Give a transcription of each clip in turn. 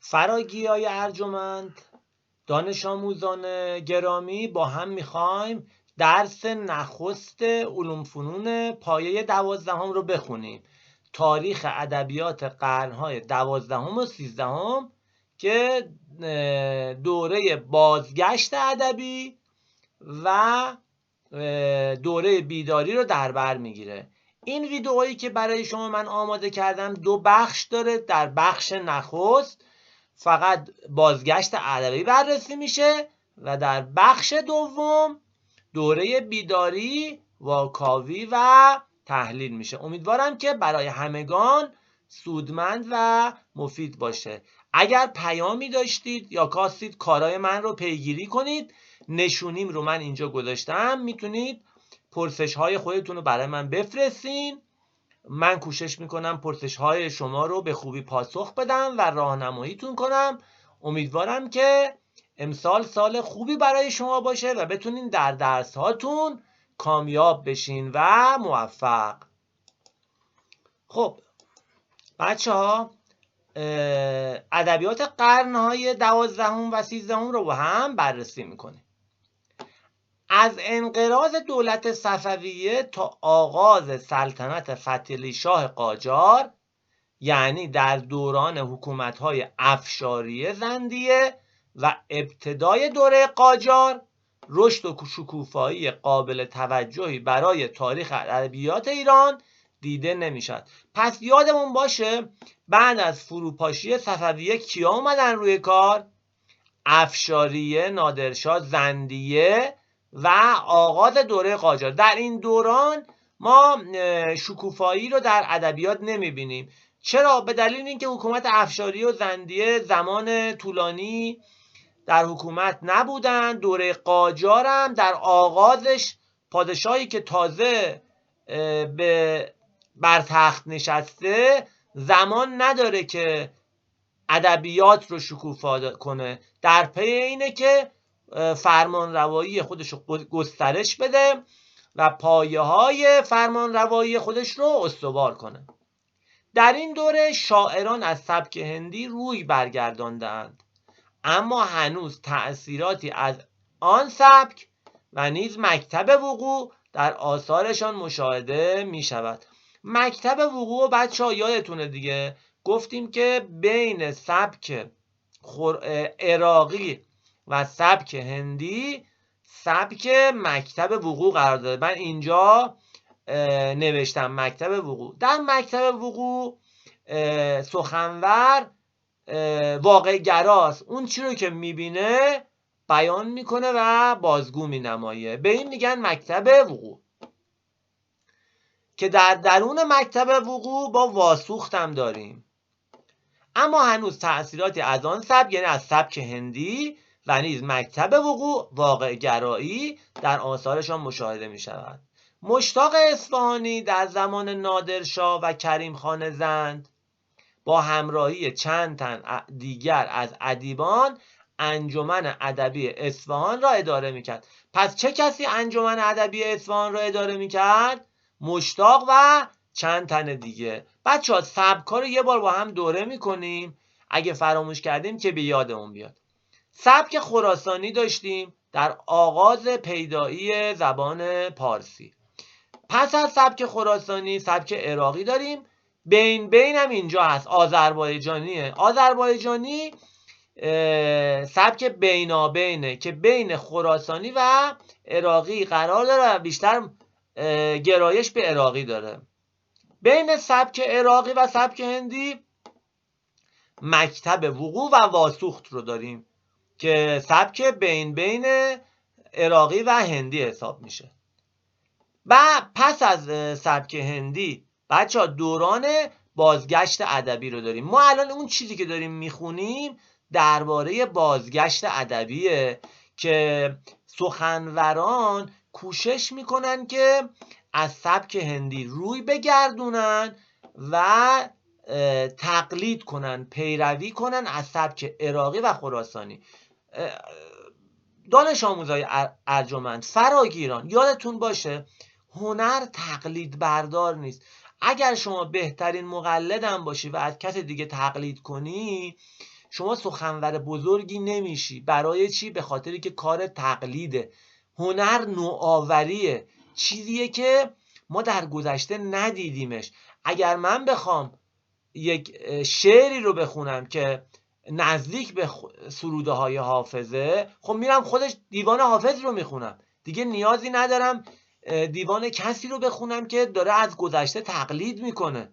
فراگیرای ارجمند، دانش آموزان گرامی، با هم میخوایم درس نخست علوم فنون پایه 12 رو بخونیم. تاریخ ادبیات قرنهای 12 و 13 که دوره بازگشت ادبی و دوره بیداری رو در بر میگیره. این ویدئویی که برای شما من آماده کردم 2 بخش داره. در بخش نخست فقط بازگشت ادبی بررسی میشه و در بخش دوم دوره بیداری، واکاوی و تحلیل میشه. امیدوارم که برای همگان سودمند و مفید باشه. اگر پیامی داشتید یا خواستید کارهای من رو پیگیری کنید، نشونیم رو من اینجا گذاشتم، میتونید پرسش های خودتون رو برای من بفرستین. من کوشش میکنم پرسش های شما رو به خوبی پاسخ بدم و راهنماییتون کنم. امیدوارم که امسال سال خوبی برای شما باشه و بتونین در درس هاتون کامیاب بشین و موفق. خب بچه ها، ادبیات قرنهای 12 و 13 رو با هم بررسی میکنیم. از انقراض دولت صفویه تا آغاز سلطنت فتحعلی شاه قاجار، یعنی در دوران حکومت‌های افشاری زندیه و ابتدای دوره قاجار، رشد و شکوفایی قابل توجهی برای تاریخ ادبیات ایران دیده نمی‌شد. پس یادمون باشه بعد از فروپاشی صفویه کیا اومدن روی کار؟ افشاریه، نادرشاه، زندیه و آغاز دوره قاجار. در این دوران ما شکوفایی رو در ادبیات نمی‌بینیم. چرا؟ به دلیل اینکه حکومت افشاریه و زندیه زمان طولانی در حکومت نبودن. دوره قاجار هم در آغازش پادشاهی که تازه بر تخت نشسته زمان نداره که ادبیات رو شکوفا کنه، در پی اینه که فرمان روایی خودش رو گسترش بده و پایه های فرمان روایی خودش رو استوار کنه. در این دوره شاعران از سبک هندی روی برگرداندند، اما هنوز تأثیراتی از آن سبک و نیز مکتب وقوع در آثارشان مشاهده می شود. مکتب وقوع بچه ها یادتونه دیگه، گفتیم که بین سبک عراقی و سبک هندی سبک مکتب وقوع قرار داره. من اینجا نوشتم مکتب وقوع. در مکتب وقوع سخنور واقع گراست، اون چی رو که میبینه بیان میکنه و بازگو مینمایه. به این میگن مکتب وقوع، که در درون مکتب وقوع با واسوخت هم داریم. اما هنوز تأثیراتی از آن سبک، یعنی از سبک هندی و نیز مکتب وقوع واقع گرایی در آثارشان مشاهده می شود. مشتاق اصفهانی در زمان نادرشاه و کریم خان زند با همراهی چند تن دیگر از ادیبان انجمن ادبی اصفهان را اداره میکرد. پس چه کسی انجمن ادبی اصفهان را اداره میکرد؟ مشتاق و چند تن دیگه. بچه‌ها سبک‌ها رو یه بار با هم دوره میکنیم، اگه فراموش کردیم که به یادمون بیاد. سبک خراسانی داشتیم در آغاز پیدایی زبان پارسی. پس از سبک خراسانی سبک عراقی داریم، بین هم اینجا هست، آذربایجانیه. آذربایجانی سبک بینابینه که بین خراسانی و عراقی قرار داره و بیشتر گرایش به عراقی داره. بین سبک عراقی و سبک هندی مکتب وقوع و واسوخت رو داریم که سبک بین عراقی و هندی حساب میشه. و پس از سبک هندی بچه دوران بازگشت ادبی رو داریم. ما الان اون چیزی که داریم میخونیم درباره بازگشت ادبیه که سخنوران کوشش میکنن که از سبک هندی روی بگردونن و تقلید کنن، پیروی کنن از سبک عراقی و خراسانی. دانش آموزای ارجمند، فراگیران، یادتون باشه هنر تقلید بردار نیست. اگر شما بهترین مقلدم باشی و از کس دیگه تقلید کنی، شما سخنور بزرگی نمیشی. برای چی؟ به خاطری که کار تقلیده. هنر نوآوریه، چیزیه که ما در گذشته ندیدیمش. اگر من بخوام یک شعری رو بخونم که نزدیک به سروده های حافظه، خب میرم خودش دیوان حافظ رو میخونم، دیگه نیازی ندارم دیوان کسی رو بخونم که داره از گذشته تقلید میکنه.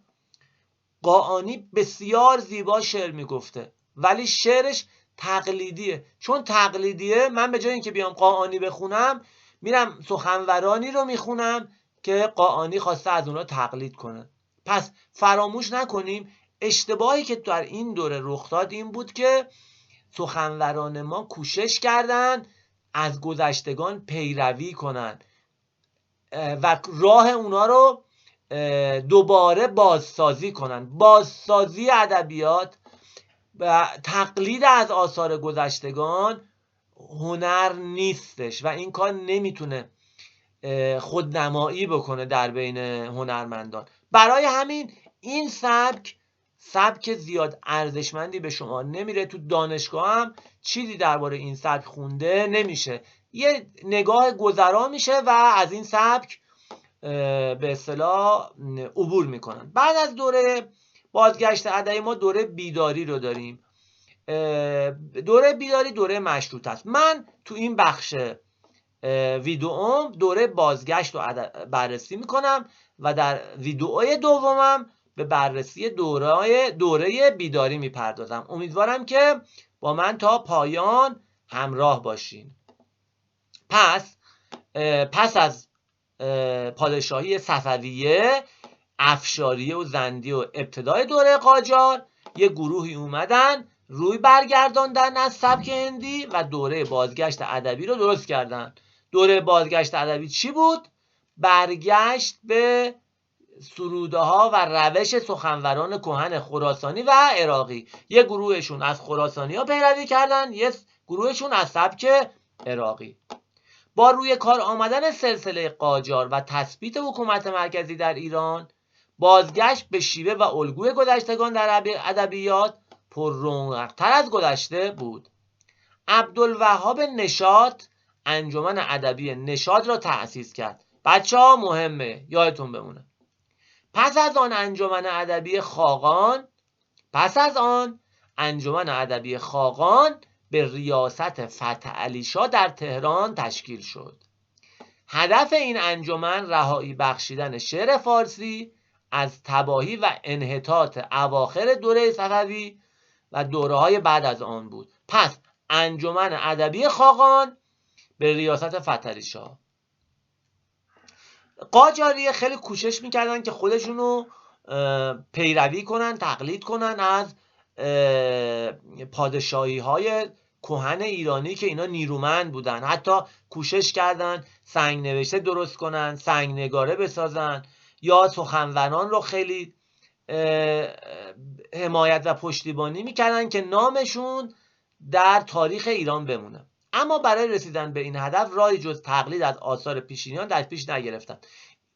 قاآنی بسیار زیبا شعر میگفته ولی شعرش تقلیدیه. چون تقلیدیه، من به جای اینکه بیام قاآنی بخونم میرم سخنورانی رو میخونم که قاآنی خواسته از اونا تقلید کنه. پس فراموش نکنیم اشتباهی که در این دوره رخ داد این بود که سخنوران ما کوشش کردن از گذشتگان پیروی کنن و راه اونا رو دوباره بازسازی کنن. بازسازی ادبیات و تقلید از آثار گذشتگان هنر نیستش و این کار نمیتونه خودنمایی بکنه در بین هنرمندان. برای همین این سبک زیاد ارزشمندی به شما نمیره. تو دانشگاه هم چیزی درباره این سبک خونده نمیشه، یه نگاه گذرا میشه و از این سبک به اصطلاح عبور میکنن. بعد از دوره بازگشت ادبی ما دوره بیداری رو داریم. دوره بیداری دوره مشروطه است. من تو این بخش ویدئوم دوره بازگشت رو بررسی میکنم و در ویدئوی دومم به بررسی دوره بیداری میپردازم. امیدوارم که با من تا پایان همراه باشین. پس از پادشاهی صفویه، افشاریه و زندیه و ابتدای دوره قاجار، یه گروهی اومدن روی برگرداندن از سبک هندی و دوره بازگشت ادبی رو درست کردن. دوره بازگشت ادبی چی بود؟ برگشت به سروده ها و روش سخنوران کهن خراسانی و عراقی. یه گروهشون از خراسانی ها پیروی کردن، یه گروهشون از سبک عراقی. با روی کار آمدن سلسله قاجار و تثبیت حکومت مرکزی در ایران، بازگشت به شیوه و الگوی گذشتگان در ادبیات پررونق‌تر از گذشته بود. عبدالوهاب نشاط انجمن ادبی نشاط را تأسیس کرد. بچه‌ها مهمه یادتون بمونه. پس از آن انجمن ادبی خاقان به ریاست فتح علی شاه در تهران تشکیل شد. هدف این انجمن رهایی بخشیدن شعر فارسی از تباهی و انحطاط اواخر دوره صفوی و دوره‌های بعد از آن بود. پس انجمن ادبی خاقان به ریاست فتح علی شاه. قاجاریه خیلی کوشش میکردن که خودشونو پیروی کنن، تقلید کنن از پادشاهی های کهن ایرانی که اینا نیرومند بودن. حتی کوشش کردن سنگ نوشته درست کنن، سنگ نگاره بسازن یا سخنوران رو خیلی حمایت و پشتیبانی میکردن که نامشون در تاریخ ایران بمونه. اما برای رسیدن به این هدف راهی جز تقلید از آثار پیشینیان در پیش نگرفتن.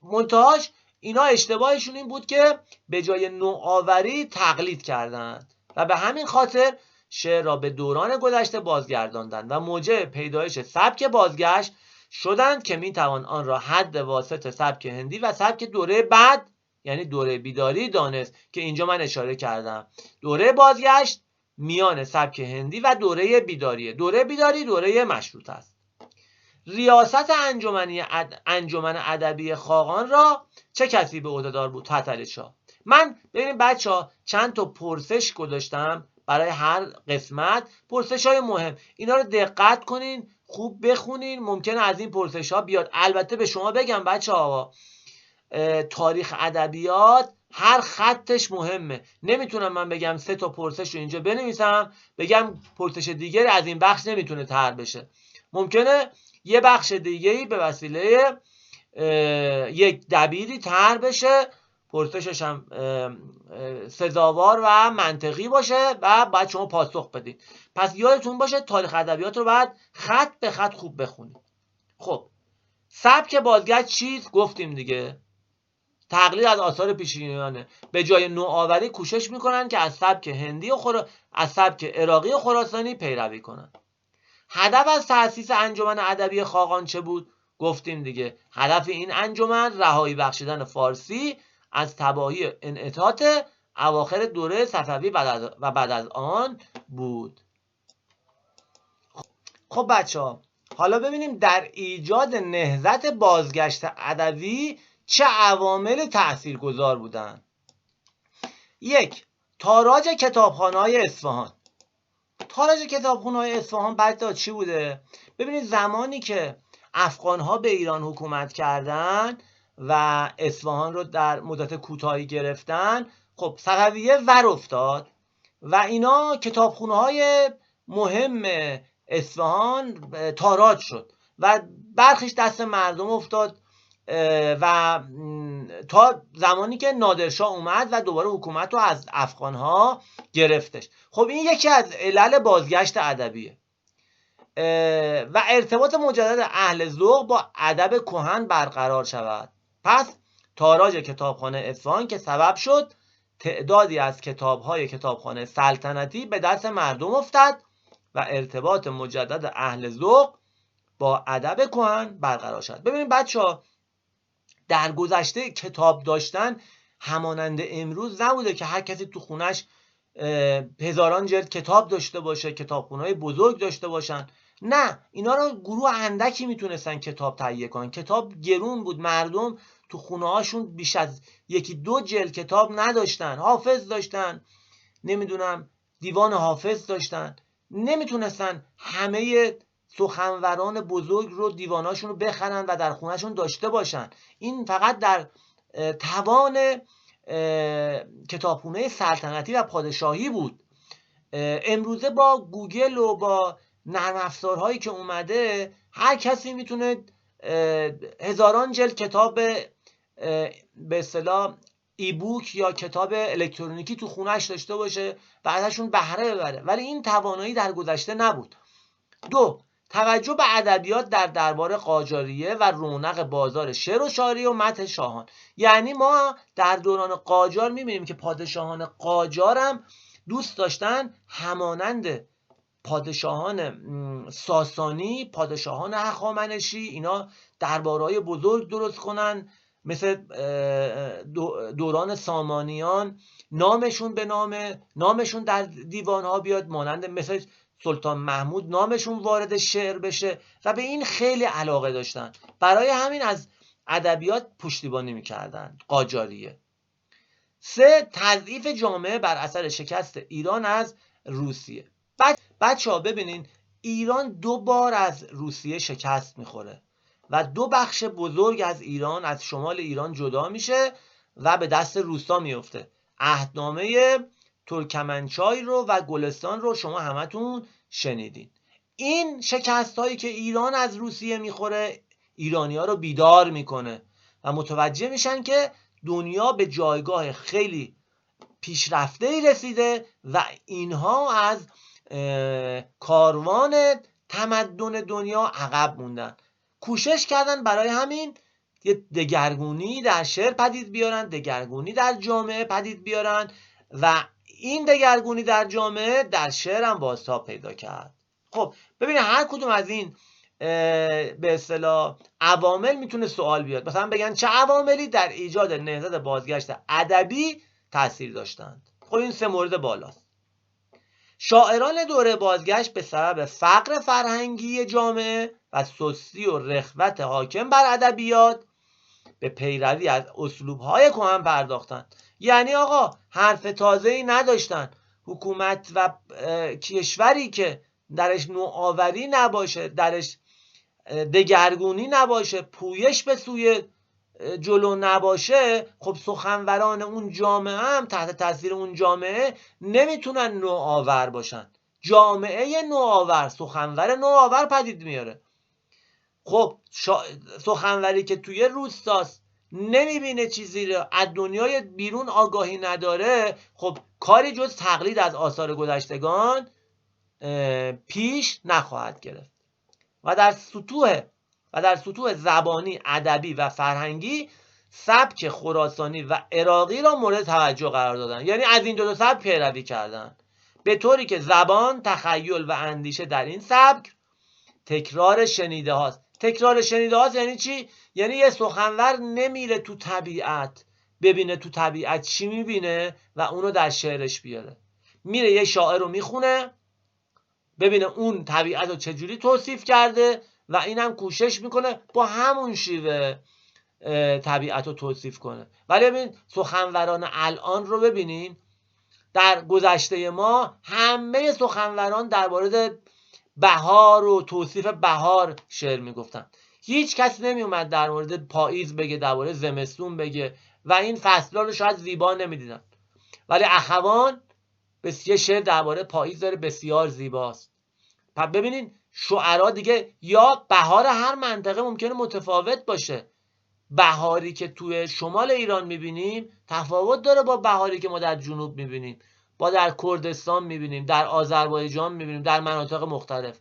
منتهاش اینا اشتباهشون این بود که به جای نوآوری تقلید کردند و به همین خاطر شعر را به دوران گذشته بازگرداندند و موجب پیدایش سبک بازگشت شدند که میتوان آن را حد واسط سبک هندی و سبک دوره بعد یعنی دوره بیداری دانست که اینجا من اشاره کردم. دوره بازگشت میان سبک هندی و دوره بیداریه. دوره بیداری دوره مشروطه است. ریاست انجمن ادبی خاقان را چه کسی به عهده‌دار بود؟ فتح علی شاه. من ببینید بچه‌ها چند تا پرسش گذاشتم برای هر قسمت، پرسش‌های مهم. اینا رو دقت کنین، خوب بخونین. ممکنه از این پرسش‌ها بیاد. البته به شما بگم بچه‌ها تاریخ ادبیات هر خطش مهمه. نمیتونم من بگم 3 تا پرسش رو اینجا بنویسم بگم پرسش دیگری از این بخش نمیتونه طرح بشه. ممکنه یه بخش دیگه‌ای به وسیله یک دبیری طرح بشه، پرسشش هم سزاوار و منطقی باشه و بعد شما پاسخ بدید. پس یادتون باشه تاریخ ادبیات رو باید خط به خط خوب بخونید. خب سبک بازگشت چیست؟ گفتیم دیگه. تقلید از آثار پیشینیانه. به جای نوآوری کوشش میکنن که از سبک هندی از سبک عراقی و خراسانی پیروی کنن. هدف از تأسیس انجمن ادبی خاقان چه بود؟ گفتیم دیگه، هدف این انجمن رهایی بخشیدن فارسی از تباهی انحطاط اواخر دوره صفوی و بعد از آن بود. خب بچه‌ها، حالا ببینیم در ایجاد نهضت بازگشت ادبی چه عوامل تاثیرگذار بودند. 1. تاراج کتابخانه‌های اصفهان. تاراج کتابخانه‌های اصفهان بچه‌ها چی بوده؟ ببینید زمانی که افغان‌ها به ایران حکومت کردن و اصفهان رو در مدت کوتاهی گرفتن، خب صفویه ور افتاد و اینا کتابخانه‌های مهم اصفهان تاراج شد و برخیش دست مردم افتاد و تا زمانی که نادرشاه اومد و دوباره حکومت رو از افغان‌ها گرفتش. خب این یکی از علل بازگشت ادبیه و ارتباط مجدد اهل ذوق با ادب کهن برقرار شود. پس تاراج کتابخانه اصفهان که سبب شد تعدادی از کتاب‌های کتابخانه سلطنتی به دست مردم افتاد و ارتباط مجدد اهل ذوق با ادب کهن برقرار شد. ببینید بچه‌ها، در گذشته کتاب داشتن همانند امروز نبوده که هر کسی تو خونش هزاران جلد کتاب داشته باشه، کتابخونه‌های بزرگ داشته باشن. نه، اینا رو گروه اندکی میتونستن کتاب تهیه کنن. کتاب گرون بود، مردم تو خونه هاشون بیش از 1-2 جلد کتاب نداشتن. حافظ داشتن، نمیدونم دیوان حافظ داشتن، نمیتونستن همه سخنوران بزرگ رو دیواناشون رو بخرن و در خونهشون داشته باشن. این فقط در توان کتابخونه سلطنتی و پادشاهی بود. امروزه با گوگل و با نرم افزارهایی که اومده هر کسی میتونه هزاران جلد کتاب به اصطلاح ای بوک یا کتاب الکترونیکی تو خونهش داشته باشه و ازشون بهره ببره، ولی این توانایی در گذشته نبود. 2. توجه به ادبیات در دربار قاجاریه و رونق بازار شعر و شاعری و مدح شاهان. یعنی ما در دوران قاجار میبینیم که پادشاهان قاجار هم دوست داشتن همانند پادشاهان ساسانی، پادشاهان هخامنشی، اینا دربارهای بزرگ درست کنن، مثل دوران سامانیان نامشون به نامشون در دیوانها بیاد، مانند مثل سلطان محمود نامشون وارد شعر بشه و به این خیلی علاقه داشتن. برای همین از ادبیات پشتیبانی میکردن قاجاریه. 3. تضعیف جامعه بر اثر شکست ایران از روسیه. بچه‌ها ببینین، ایران 2 بار از روسیه شکست میخوره و 2 بخش بزرگ از ایران، از شمال ایران جدا میشه و به دست روسا میفته. عهدنامه ترکمنچای رو و گلستان رو شما همتون شنیدین. این شکست هایی که ایران از روسیه میخوره ایرانی ها رو بیدار میکنه و متوجه میشن که دنیا به جایگاه خیلی پیشرفته‌ای رسیده و اینها از کاروان تمدن دنیا عقب موندن. کوشش کردن برای همین یه دگرگونی در شعر پدید بیارن، دگرگونی در جامعه پدید بیارن و این دگرگونی در جامعه در شعر هم بازتاب پیدا کرد. خب ببینید، هر کدوم از این به اصطلاح عوامل میتونه سوال بیاد. مثلا بگن چه عواملی در ایجاد نهضت بازگشت ادبی تاثیر داشتند؟ خب این 3 مورد بالاست. شاعران دوره بازگشت به سبب فقر فرهنگی جامعه و سستی و رخوت حاکم بر ادبیات به پیروی از اسلوب‌های کهن پرداختند. یعنی آقا حرف تازه‌ای نداشتن. حکومت و کشوری که درش نوآوری نباشه، درش دگرگونی نباشه، پویش به سوی جلو نباشه، خب سخنوران اون جامعه هم تحت تاثیر اون جامعه نمیتونن نوآور باشن. جامعه نوآور سخنور نوآور پدید میاره. خب سخنوری که توی روستاست نمیبینه چیزی رو، از دنیای بیرون آگاهی نداره، خب کاری جز تقلید از آثار گذشتگان پیش نخواهد گرفت و در سطوح زبانی، ادبی و فرهنگی سبک خراسانی و عراقی را مورد توجه قرار دادن. یعنی از این دو سبک پیروی کردن، به طوری که زبان، تخیل و اندیشه در این سبک تکرار شنیده هاست. تکرار شنیده هاست یعنی چی؟ یعنی یه سخنور نمیره تو طبیعت ببینه تو طبیعت چی میبینه و اونو در شعرش بیاره، میره یه شاعر رو میخونه ببینه اون طبیعت رو چجوری توصیف کرده و اینم کوشش میکنه با همون شیوه طبیعت رو توصیف کنه. ولی ببین سخنوران الان رو ببینین، در گذشته ما همه سخنوران در مورد بهار و توصیف بهار شعر میگفتن، هیچ کس نمیومد در مورد پاییز بگه، در مورد زمستون بگه و این فصل‌ها رو شاید زیبا نمیدیدن. ولی اخوان یه شعر درباره پاییز داره بسیار زیباست. پس ببینین شعرا دیگه، یا بهار هر منطقه ممکنه متفاوت باشه، بهاری که توی شمال ایران میبینیم تفاوت داره با بهاری که ما در جنوب میبینیم، با در کردستان میبینیم، در آذربایجان میبینیم، در مناطق مختلف.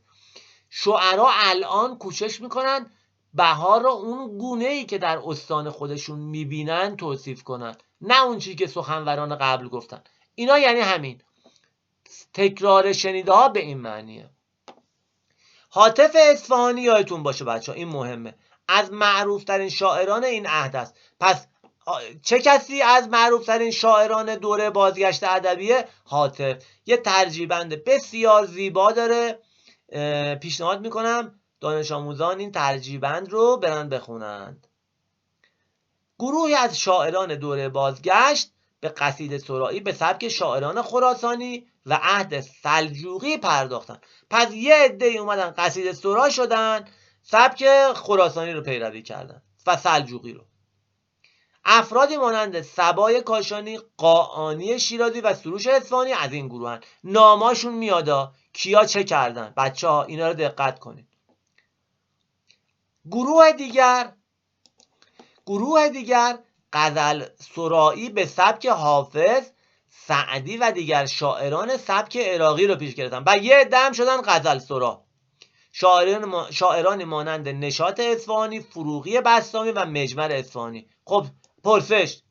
شعرا الان کوشش میکنن بهار رو اون گونه‌ای که در استان خودشون میبینن توصیف کنن، نه اون چیزی که سخنوران قبل گفتن. اینا یعنی همین تکرار شنیده ها به این معنیه. حاتف اصفهانی یادتون باشه بچه‌ها، این مهمه، از معروف ترین شاعران این عهد است. پس چه کسی از معروف ترین شاعران دوره بازگشت ادبیه؟ حاتف. یه ترجیبند بسیار زیبا داره، پیشنهاد میکنم دانش آموزان این ترجیبند رو برن بخونند. گروهی از شاعران دوره بازگشت به قصیده سرایی به سبک شاعران خراسانی و عهد سلجوقی پرداختن. پس یه عده‌ای اومدن قصیده سرا شدن، سبک خراسانی رو پیروی کردن و سلجوقی رو. افرادی مانند صبای کاشانی، قاآنی شیرازی و سروش اصفهانی از این گروهن. ناماشون میادا کیا چه کردن. بچه‌ها اینا رو دقت کنید. گروه دیگر غزل سرایی به سبک حافظ، سعدی و دیگر شاعران سبک عراقی رو پیش گرفتن و یه عده هم شدن غزل سرا. شاعرانی مانند نشاط اصفهانی، فروغی بسطامی و مجمر اصفهانی. خب پرسش،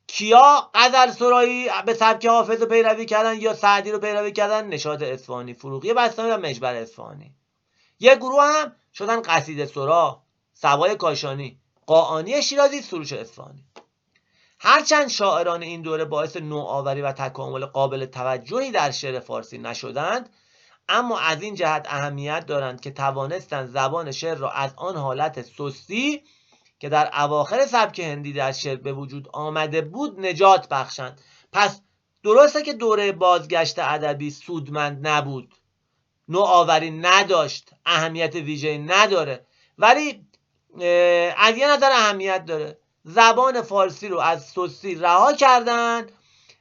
کیا غزل سرایی به سبک حافظ رو پیروی کردن یا سعدی رو پیروی کردن؟ نشاط اصفهانی، فروغی بسطامی و مجمر اصفهانی. یه گروه هم شدن قصیده سرا، صبای کاشانی، قاآنی شیرازی، سروش اصفهانی. هرچند شاعران این دوره باعث نوآوری و تکامل قابل توجهی در شعر فارسی نشدند، اما از این جهت اهمیت دارند که توانستند زبان شعر را از آن حالت سستی که در اواخر سبک هندی در شعر به وجود آمده بود نجات بخشند. پس درسته که دوره بازگشت ادبی سودمند نبود، نوآوری نداشت، اهمیت ویژه‌ای نداره، ولی از یه نظر اهمیت داره. زبان فارسی رو از سستی رها کردن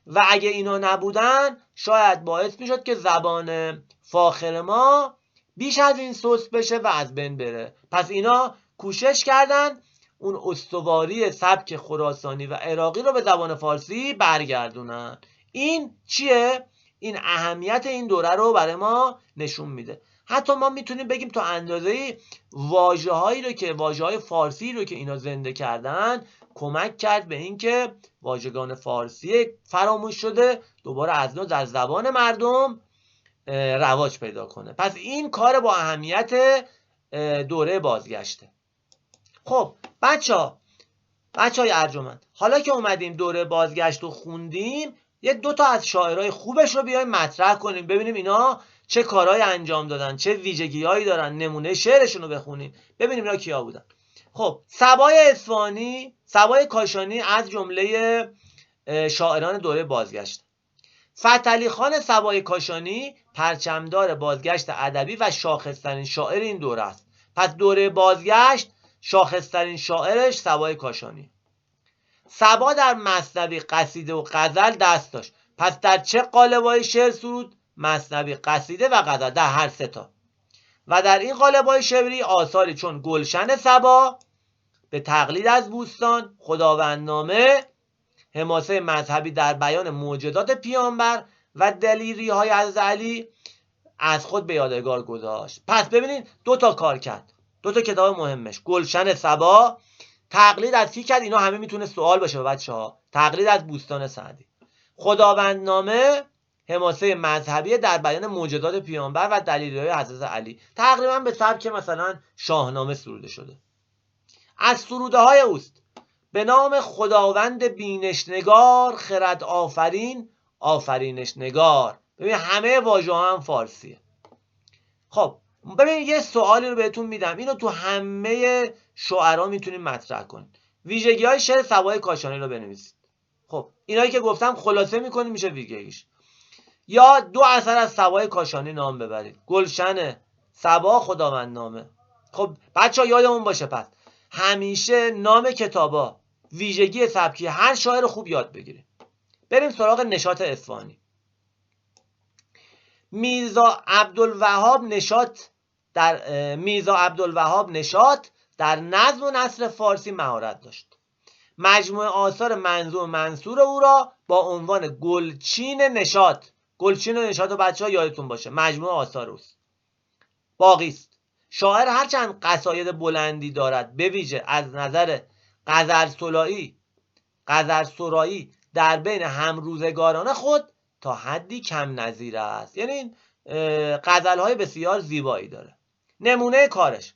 و اگه اینا نبودن شاید باعث میشد که زبان فاخر ما بیش از این سست بشه و از بین بره. پس اینا کوشش کردن اون استواری سبک خراسانی و عراقی رو به زبان فارسی برگردونن. این چیه؟ این اهمیت این دوره رو برای ما نشون میده. حتی ما میتونیم بگیم تا اندازه‌ای واژه‌های فارسی رو که اینا زنده کردن کمک کرد به اینکه واژگان فارسی فراموش شده دوباره از نو در زبان مردم رواج پیدا کنه. پس این کار با اهمیت دوره بازگشته. خب بچه‌های ارجمند، حالا که اومدیم دوره بازگشت رو خوندیم، یه دوتا از شاعرای خوبش رو بیایم مطرح کنیم، ببینیم اینا چه کارهایی انجام دادن، چه ویژگی‌هایی دارن، نمونه شعرشون رو بخونیم ببینیم اینا کیا بودن. خب صبای کاشانی از جمله شاعران دوره بازگشت. فتحعلی خان صبای کاشانی پرچمدار بازگشت ادبی و شاخص‌ترین شاعر این دوره است. پس دوره بازگشت شاخص‌ترین شاعرش صبای کاشانی. صبا در مثنوی، قصیده و غزل دست داشت. پس در چه قالب‌های شعر سرود؟ مثنوی، قصیده و غزل، در هر سه تا. و در این قالب‌های شعری آثاری چون گلشن صبا، به تقلید از بوستان، خداوندنامه، حماسه مذهبی در بیان معجزات پیامبر و دلیری‌های از علی از خود به یادگار گذاشت. پس ببینید دو تا کار کرد، دو تا کتاب مهمش، گلشن صبا تقلید از کی کرد؟ اینا همه میتونه سوال باشه بچه‌ها. تقلید از بوستان سعدی. خداوندنامه حماسه مذهبی در بیان معجزات پیامبر و دلیل‌های حضرت علی، تقریبا به سبک مثلا شاهنامه سروده شده. از سروده های اوست: به نام خداوند بینش نگار، خرد آفرین آفرینش نگار. ببین همه واژه ها هم فارسیه. خب ببین یه سوالی رو بهتون میدم، اینو تو همه شعرا میتونید مطرح کنید. ویژگی های شعر سبای کاشانی رو بنویسید. خب اینایی که گفتم خلاصه میکنید میشه ویژگیش. یا 2 اثر از سبای کاشانی نام ببرید: گلشن، سبا، خداوندنامه. خب بچه‌ها یادمون باشه پس همیشه نام کتابا، ویژگی سبکی هر شاعر خوب یاد بگیریم. بریم سراغ نشاط اصفهانی. میرزا عبدالوهاب نشاط در نظم و نثر فارسی مهارت داشت. مجموعه آثار منظوم منصور او را با عنوان گلچین نشاط رو بچه‌ها یادتون باشه، مجموعه آثار اوست، باقی است. شاعر هرچند قصاید بلندی دارد، به ویژه از نظر غزلسرایی در بین همروزگاران خود تا حدی کم نظیر است. یعنی غزل‌های بسیار زیبایی داره. نمونه کارش: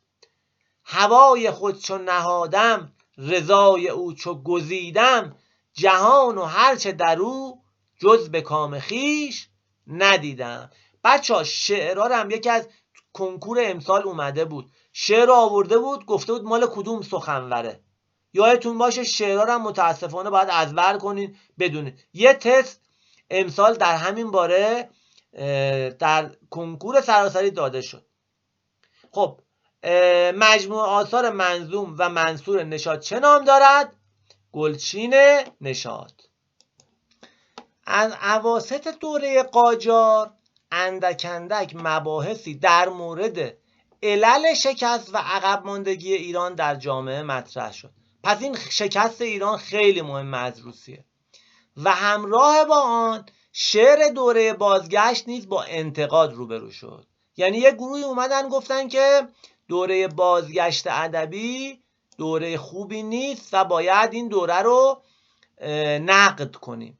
هوای خود چون نهادم، رضای او چو گزیدم، جهان و هرچه در او جز به کام خویش ندیدم. بچه‌ها شعرها هم یکی از کنکور امسال اومده بود، شعر آورده بود گفته بود مال کدوم سخنوره. یادتون باشه شعرها هم متاسفانه باید ازبر کنین بدونید. یه تست امسال در همین باره در کنکور سراسری داده شد. خب مجموعه آثار منظوم و منصور نشاط چه نام دارد؟ گلچین نشاط. از اواسط دوره قاجار اندک اندک مباحثی در مورد علل شکست و عقب ماندگی ایران در جامعه مطرح شد. پس این شکست ایران خیلی مهم از روسیه و همراه با آن شعر دوره بازگشت نیز با انتقاد روبرو شد. یعنی یه گروهی اومدن گفتن که دوره بازگشت ادبی دوره خوبی نیست و باید این دوره رو نقد کنیم.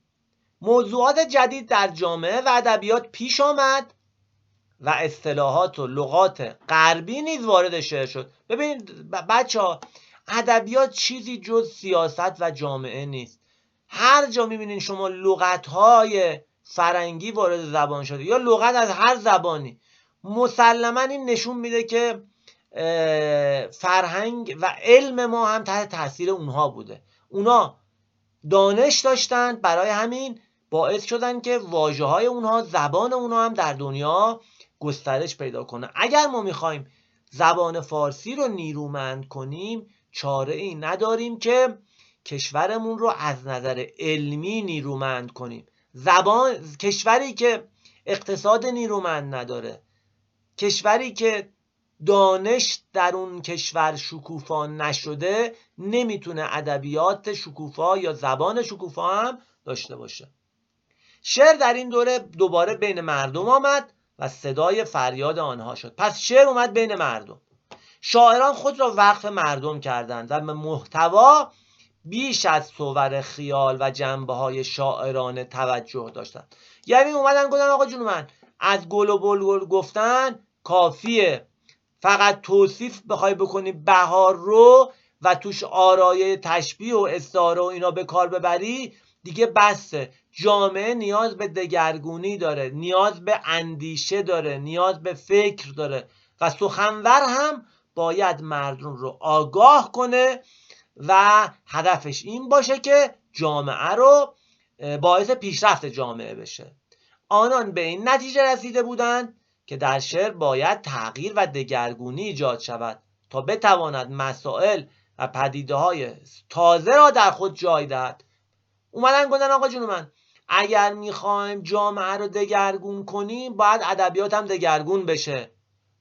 موضوعات جدید در جامعه و ادبیات پیش آمد و اصطلاحات و لغات غربی نیز وارد شعر شد. ببینید بچه‌ها ادبیات چیزی جز سیاست و جامعه نیست. هر جا میبینین شما لغت‌های فرنگی وارد زبان شده یا لغت از هر زبانی، مسلماً این نشون میده که فرهنگ و علم ما هم تحت تاثیر اونها بوده. اونا دانش داشتن، برای همین باعث شدن که واژه‌های اونها، زبان اونها هم در دنیا گسترش پیدا کنه. اگر ما میخوایم زبان فارسی رو نیرومند کنیم، چاره ای نداریم که کشورمون رو از نظر علمی نیرومند کنیم. کشوری که اقتصاد نیرومند نداره، کشوری که دانش در اون کشور شکوفا نشده، نمیتونه ادبیات شکوفا یا زبان شکوفا هم داشته باشه. شعر در این دوره دوباره بین مردم آمد و صدای فریاد آنها شد. پس شعر اومد بین مردم. شاعران خود را وقف مردم کردند و به محتوا بیش از صور خیال و جنبه‌های شاعرانه توجه داشتند. یعنی اومدن گفتن آقا جون من از گل و بلبل گفتن کافیه، فقط توصیف بخوای بکنی بهار رو و توش آرایه تشبیه و استعاره و اینا به کار ببری دیگه بسه. جامعه نیاز به دگرگونی داره، نیاز به اندیشه داره، نیاز به فکر داره و سخنور هم باید مردم رو آگاه کنه و هدفش این باشه که جامعه رو باعث پیشرفت جامعه بشه. آنان به این نتیجه رسیده بودند که در شعر باید تغییر و دگرگونی ایجاد شود تا بتواند مسائل و پدیده‌های تازه را در خود جای دهد. اومدن گفتن آقا جون من اگر میخوایم جامعه رو دگرگون کنیم باید ادبیات هم دگرگون بشه.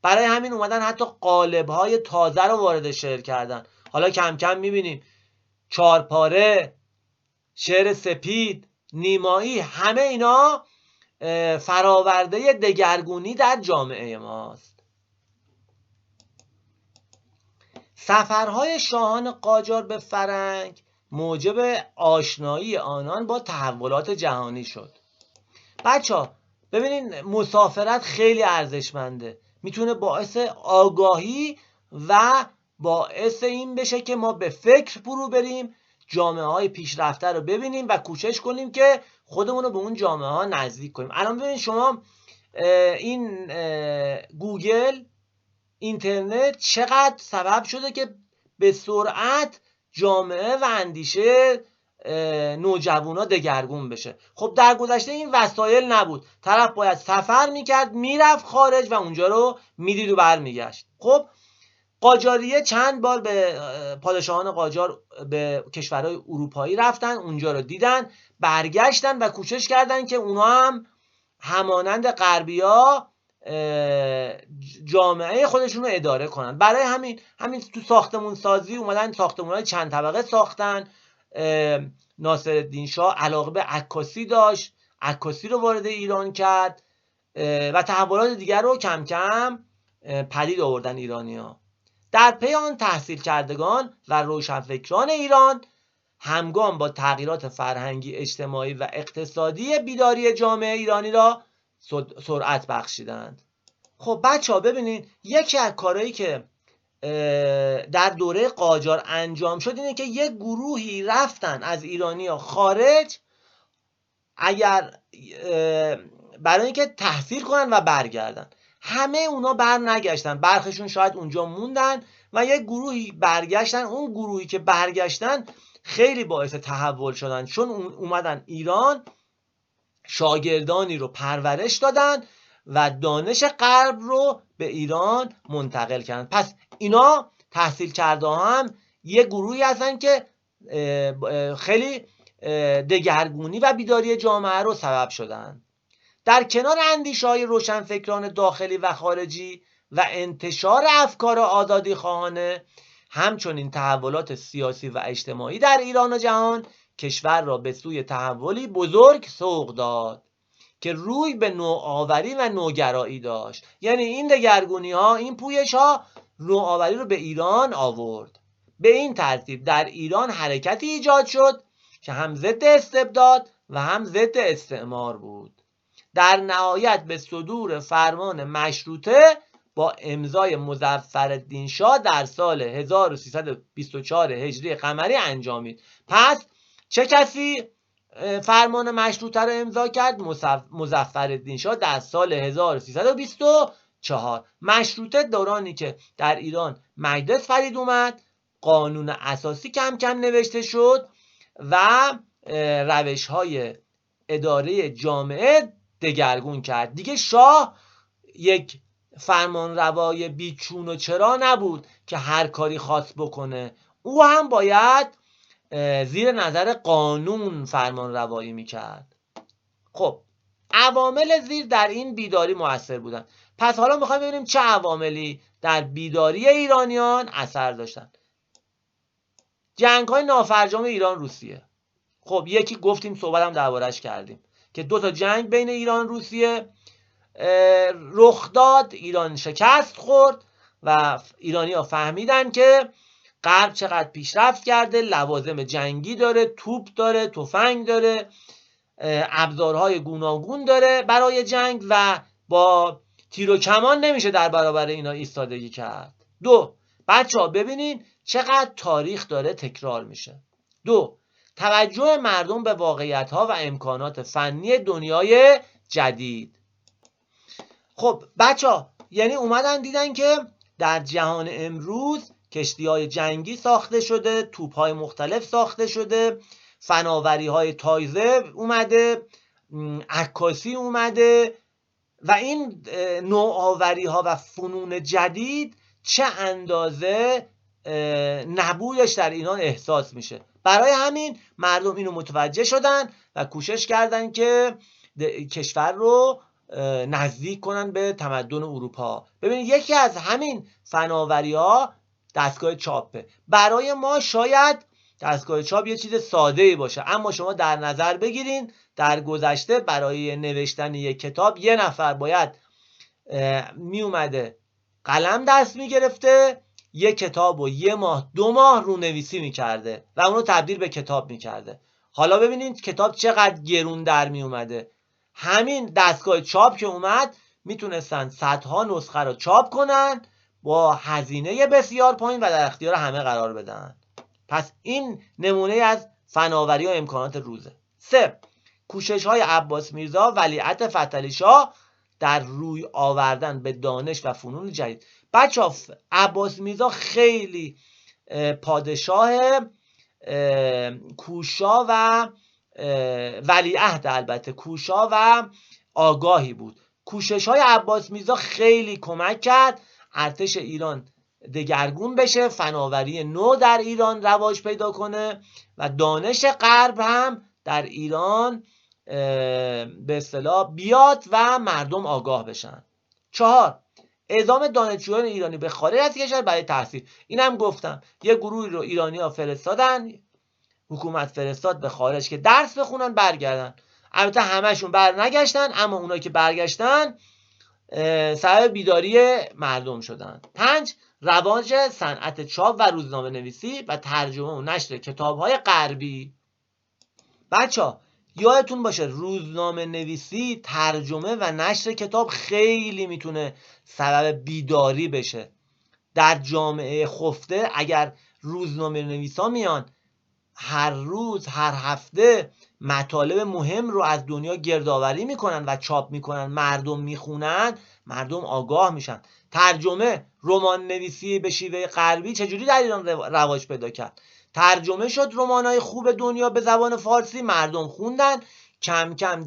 برای همین اومدن حتی قالب‌های تازه رو وارد شعر کردن. حالا کم کم میبینیم چارپاره، شعر سپید، نیمایی، همه اینا فراورده دگرگونی در جامعه ماست. سفرهای شاهان قاجار به فرنگ موجب آشنایی آنان با تحولات جهانی شد. بچه‌ها ببینین مسافرت خیلی ارزشمنده، میتونه باعث آگاهی و باعث این بشه که ما به فکر فرو بریم، جامعه های پیشرفته رو ببینیم و کوشش کنیم که خودمون رو به اون جامعه ها نزدیک کنیم. الان ببینید شما این گوگل، اینترنت چقدر سبب شده که به سرعت جامعه و اندیشه نوجوانا دگرگون بشه. خب در گذشته این وسایل نبود، طرف باید سفر میکرد، میرفت خارج و اونجا رو میدید و برمیگشت. خب قاجاریه چند بار به پادشاهان قاجار به کشورهای اروپایی رفتن، اونجا رو دیدن، برگشتن و کوشش کردن که اونا هم همانند غربی‌ها جامعه خودشون رو اداره کنن. برای همین تو ساختمون سازی اومدن ساختمون‌های چند طبقه ساختن. ناصرالدین شاه علاقه به عکاسی داشت، عکاسی رو وارد ایران کرد و تحولات دیگر رو کم کم پدید آوردن ایرانی‌ها. در پی آن تحصیل کردگان و روشنفکران ایران همگام با تغییرات فرهنگی، اجتماعی و اقتصادی بیداری جامعه ایرانی را سرعت بخشیدند. خب بچه‌ها ببینید یکی از کارهایی که در دوره قاجار انجام شد اینه که یک گروهی رفتن از ایرانی‌ها خارج اگر برای اینکه تحصیل کنن و برگردن. همه اونا بر نگشتن، برخشون شاید اونجا موندن و یک گروهی برگشتن. اون گروهی که برگشتن خیلی باعث تحول شدن، چون اومدن ایران، شاگردانی رو پرورش دادن و دانش غرب رو به ایران منتقل کردن. پس اینا تحصیل کرده هم یه گروهی هستن که خیلی دگرگونی و بیداری جامعه رو سبب شدن. در کنار اندیشه‌های روشنفکران داخلی و خارجی و انتشار افکار آزادی خواهانه، همچنین تحولات سیاسی و اجتماعی در ایران و جهان کشور را به سوی تحولی بزرگ سوق داد که روی به نوآوری و نوگرایی داشت. یعنی این دگرگونی ها، این پویش ها نوآوری رو به ایران آورد. به این ترتیب در ایران حرکتی ایجاد شد که هم ضد استبداد و هم ضد استعمار بود. در نهایت به صدور فرمان مشروطه با امضای مظفرالدین شاه در سال 1324 هجری قمری انجامید. پس چه کسی فرمان مشروطه رو امضا کرد؟ مظفرالدین شاه در سال 1324. مشروطه دورانی که در ایران مجلس فرید اومد، قانون اساسی کم کم نوشته شد و روش‌های اداره جامعه دگرگون کرد. دیگه شاه یک فرمان روای بیچون و چرا نبود که هر کاری خواست بکنه، او هم باید زیر نظر قانون فرمان روایی میکرد. خب عوامل زیر در این بیداری مؤثر بودن. پس حالا میخوایم ببینیم چه عواملی در بیداری ایرانیان اثر داشتن. جنگ‌های نافرجام ایران روسیه. خب یکی گفتیم، صحبت هم دربارش کردیم که 2 تا جنگ بین ایران روسیه رخ داد، ایران شکست خورد و ایرانی‌ها فهمیدن که غرب چقدر پیشرفت کرده، لوازم جنگی داره، توپ داره، تفنگ داره، ابزارهای گوناگون داره برای جنگ و با تیر و کمان نمیشه در برابر اینا ایستادگی کرد. 2. بچه‌ها ببینین چقدر تاریخ داره تکرار میشه. 2. توجه مردم به واقعیت‌ها و امکانات فنی دنیای جدید. خب بچه‌ها یعنی اومدن دیدن که در جهان امروز کشتی‌های جنگی ساخته شده، توپ‌های مختلف ساخته شده، فناوری‌های تازه اومده، عکاسی اومده و این نوآوری‌ها و فنون جدید چه اندازه نبودش در ایران احساس میشه. برای همین مردم اینو متوجه شدن و کوشش کردن که کشور رو نزدیک کنن به تمدن اروپا. ببینید یکی از همین فناوری‌ها دستگاه چاپه. برای ما شاید دستگاه چاپ یه چیز ساده‌ای باشه، اما شما در نظر بگیرین در گذشته برای نوشتن یک کتاب یه نفر باید می اومده قلم دست می گرفته، یک کتاب و 1 ماه 2 ماه رونویسی میکرده و اونو تبدیل به کتاب میکرده. حالا ببینید کتاب چقدر گرون در می اومده. همین دستگاه چاپ که اومد میتونستن صدها نسخه رو چاپ کنن با هزینه بسیار پایین و در اختیار همه قرار بدن. پس این نمونه از فناوری و امکانات روزه. 3. کوشش‌های عباس میرزا ولیعهد فتحعلی شاه در روی آوردن به دانش و فنون جدید. بچه‌ها عباس میرزا خیلی پادشاه کوشا و ولیعهد، البته کوشا و آگاهی بود. کوشش‌های عباس میرزا خیلی کمک کرد ارتش ایران دگرگون بشه، فناوری نو در ایران رواج پیدا کنه و دانش غرب هم در ایران به اصطلاح بیاد و مردم آگاه بشن. 4. اعزام دانشجویان ایرانی به خارج از کشور برای تحصیل. اینم گفتم یه گروهی رو ایرانی‌ها فرستادن، حکومت فرستاد به خارج که درس بخونن برگردن. البته همشون بر نگشتن، اما اونایی که برگشتن سبب بیداری مردم شدن. 5. رواج صنعت چاپ و روزنامه نویسی و ترجمه و نشر کتاب‌های غربی. بچه‌ها یادتون باشه روزنامه نویسی، ترجمه و نشر کتاب خیلی میتونه سبب بیداری بشه. در جامعه خفته اگر روزنامه نویسا میان هر روز هر هفته مطالب مهم رو از دنیا گردآوری میکنن و چاپ میکنن، مردم میخونن، مردم آگاه میشن. ترجمه، رمان نویسی به شیوه غربی چجوری در ایران رواج پیدا کرد؟ ترجمه شد رمان‌های خوب دنیا به زبان فارسی، مردم خوندن، کم کم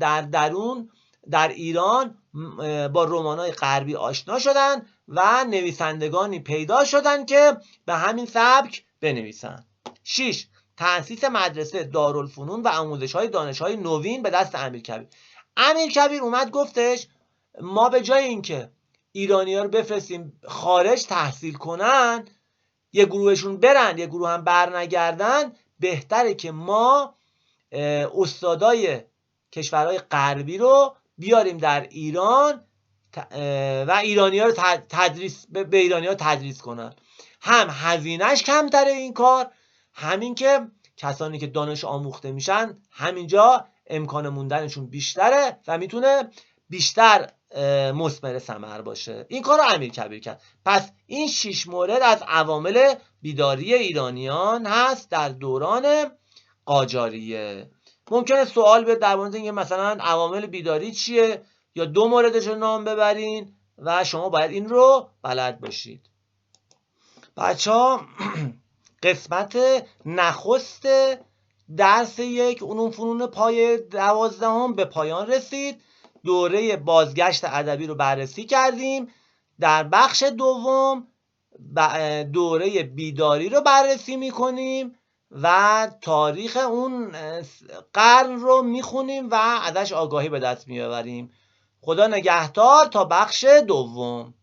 در ایران با رمان‌های غربی آشنا شدن و نویسندگانی پیدا شدن که به همین سبک بنویسن. 6. تأسیس مدرسه دارالفنون و آموزش‌های دانش‌های نوین به دست امیرکبیر. امیرکبیر اومد گفتش ما به جای اینکه ایرانی‌ها رو بفرستیم خارج تحصیل کنن، یه گروهشون برن یه گروه هم برنگردن، بهتره که ما استادای کشورهای غربی رو بیاریم در ایران و ایرانی‌ها رو به ایرانی‌ها تدریس کنن. هم هزینه‌اش کمتره این کار، همین که کسانی که دانش آموخته میشن همینجا امکان موندنشون بیشتره و میتونه بیشتر مثمر ثمر باشه. این کار رو امیرکبیر کرد. پس این 6 مورد از عوامل بیداری ایرانیان هست در دوران قاجاریه. ممکنه سوال بیاد در مورد اینکه مثلا عوامل بیداری چیه، یا 2 موردش رو نام ببرین و شما باید این رو بلد باشید. بچه‌ها قسمت نخست درس 1 علوم فنون پایه 12 به پایان رسید. دوره بازگشت ادبی رو بررسی کردیم. در بخش دوم دوره بیداری رو بررسی میکنیم و تاریخ اون قرن رو میخونیم و ازش آگاهی به دست میآوریم. خدا نگهدار تا بخش دوم.